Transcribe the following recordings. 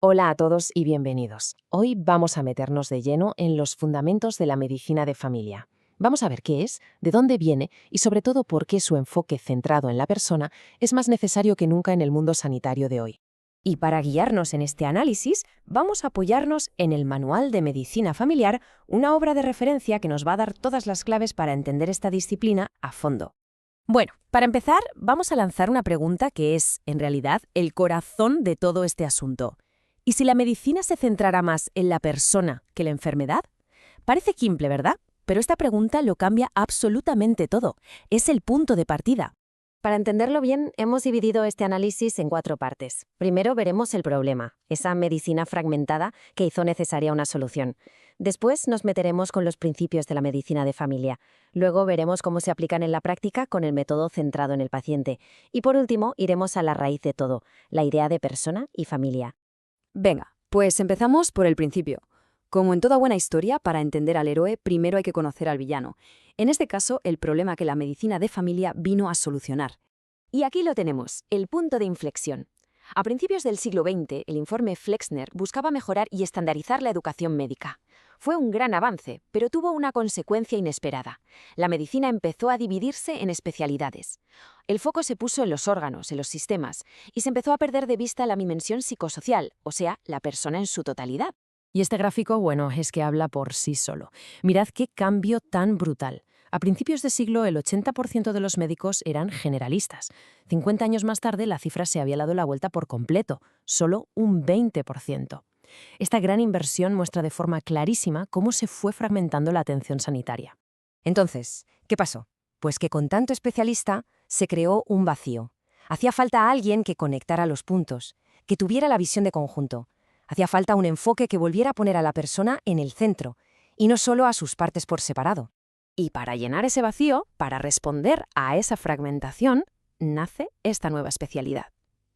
Hola a todos y bienvenidos. Hoy vamos a meternos de lleno en los fundamentos de la medicina de familia. Vamos a ver qué es, de dónde viene y sobre todo por qué su enfoque centrado en la persona es más necesario que nunca en el mundo sanitario de hoy. Y para guiarnos en este análisis, vamos a apoyarnos en el Manual de Medicina Familiar, una obra de referencia que nos va a dar todas las claves para entender esta disciplina a fondo. Bueno, para empezar, vamos a lanzar una pregunta que es, en realidad, el corazón de todo este asunto. ¿Y si la medicina se centrara más en la persona que la enfermedad? Parece simple, ¿verdad? Pero esta pregunta lo cambia absolutamente todo. Es el punto de partida. Para entenderlo bien, hemos dividido este análisis en 4 partes. Primero veremos el problema, esa medicina fragmentada que hizo necesaria una solución. Después nos meteremos con los principios de la medicina de familia. Luego veremos cómo se aplican en la práctica con el método centrado en el paciente. Y por último, iremos a la raíz de todo, la idea de persona y familia. Venga, pues empezamos por el principio. Como en toda buena historia, para entender al héroe, primero hay que conocer al villano. En este caso, el problema que la medicina de familia vino a solucionar. Y aquí lo tenemos, el punto de inflexión. A principios del siglo XX, el informe Flexner buscaba mejorar y estandarizar la educación médica. Fue un gran avance, pero tuvo una consecuencia inesperada. La medicina empezó a dividirse en especialidades. El foco se puso en los órganos, en los sistemas, y se empezó a perder de vista la dimensión psicosocial, o sea, la persona en su totalidad. Y este gráfico, bueno, es que habla por sí solo. Mirad qué cambio tan brutal. A principios de siglo, el 80% de los médicos eran generalistas. 50 años más tarde, la cifra se había dado la vuelta por completo, solo un 20%. Esta gran inversión muestra de forma clarísima cómo se fue fragmentando la atención sanitaria. Entonces, ¿qué pasó? Pues que con tanto especialista se creó un vacío. Hacía falta alguien que conectara los puntos, que tuviera la visión de conjunto. Hacía falta un enfoque que volviera a poner a la persona en el centro, y no solo a sus partes por separado. Y para llenar ese vacío, para responder a esa fragmentación, nace esta nueva especialidad.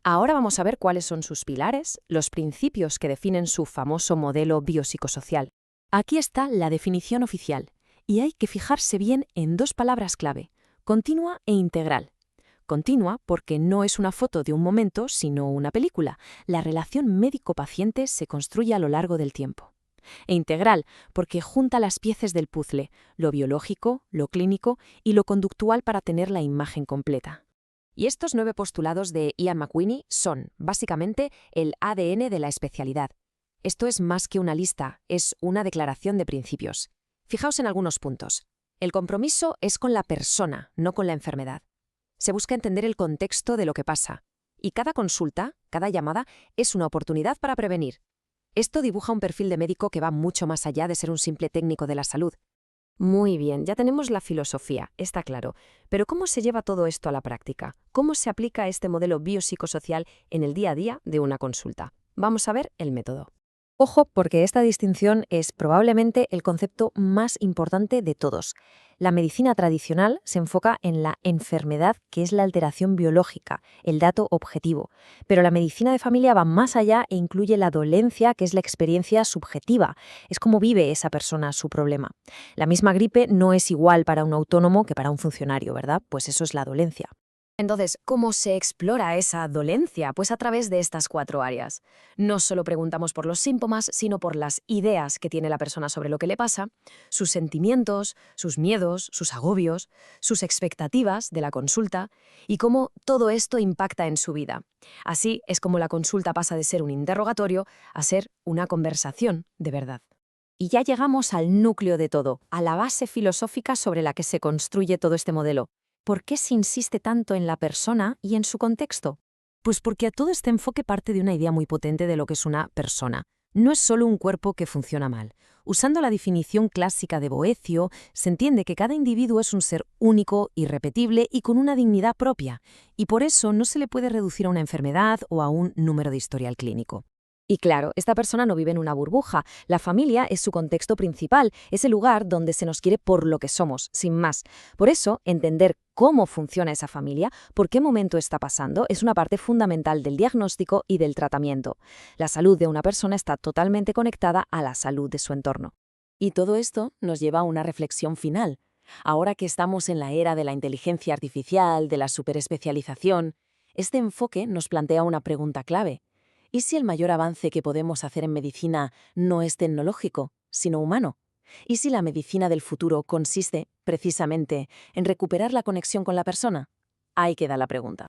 Ahora vamos a ver cuáles son sus pilares, los principios que definen su famoso modelo biopsicosocial. Aquí está la definición oficial, y hay que fijarse bien en 2 palabras clave, continua e integral. Continua porque no es una foto de un momento, sino una película. La relación médico-paciente se construye a lo largo del tiempo. E integral porque junta las piezas del puzzle, lo biológico, lo clínico y lo conductual para tener la imagen completa. Y estos 9 postulados de Ian McWhinney son, básicamente, el ADN de la especialidad. Esto es más que una lista, es una declaración de principios. Fijaos en algunos puntos. El compromiso es con la persona, no con la enfermedad. Se busca entender el contexto de lo que pasa. Y cada consulta, cada llamada, es una oportunidad para prevenir. Esto dibuja un perfil de médico que va mucho más allá de ser un simple técnico de la salud. Muy bien, ya tenemos la filosofía, está claro. Pero ¿cómo se lleva todo esto a la práctica? ¿Cómo se aplica este modelo biopsicosocial en el día a día de una consulta? Vamos a ver el método. Ojo, porque esta distinción es probablemente el concepto más importante de todos. La medicina tradicional se enfoca en la enfermedad, que es la alteración biológica, el dato objetivo. Pero la medicina de familia va más allá e incluye la dolencia, que es la experiencia subjetiva. Es cómo vive esa persona su problema. La misma gripe no es igual para un autónomo que para un funcionario, ¿verdad? Pues eso es la dolencia. Entonces, ¿cómo se explora esa dolencia? Pues a través de estas 4 áreas. No solo preguntamos por los síntomas, sino por las ideas que tiene la persona sobre lo que le pasa, sus sentimientos, sus miedos, sus agobios, sus expectativas de la consulta y cómo todo esto impacta en su vida. Así es como la consulta pasa de ser un interrogatorio a ser una conversación de verdad. Y ya llegamos al núcleo de todo, a la base filosófica sobre la que se construye todo este modelo. ¿Por qué se insiste tanto en la persona y en su contexto? Pues porque a todo este enfoque parte de una idea muy potente de lo que es una persona. No es solo un cuerpo que funciona mal. Usando la definición clásica de Boecio, se entiende que cada individuo es un ser único, irrepetible y con una dignidad propia, y por eso no se le puede reducir a una enfermedad o a un número de historial clínico. Y claro, esta persona no vive en una burbuja. La familia es su contexto principal, es el lugar donde se nos quiere por lo que somos, sin más. Por eso, entender cómo funciona esa familia, por qué momento está pasando, es una parte fundamental del diagnóstico y del tratamiento. La salud de una persona está totalmente conectada a la salud de su entorno. Y todo esto nos lleva a una reflexión final. Ahora que estamos en la era de la inteligencia artificial, de la superespecialización, este enfoque nos plantea una pregunta clave. ¿Y si el mayor avance que podemos hacer en medicina no es tecnológico, sino humano? ¿Y si la medicina del futuro consiste, precisamente, en recuperar la conexión con la persona? Ahí queda la pregunta.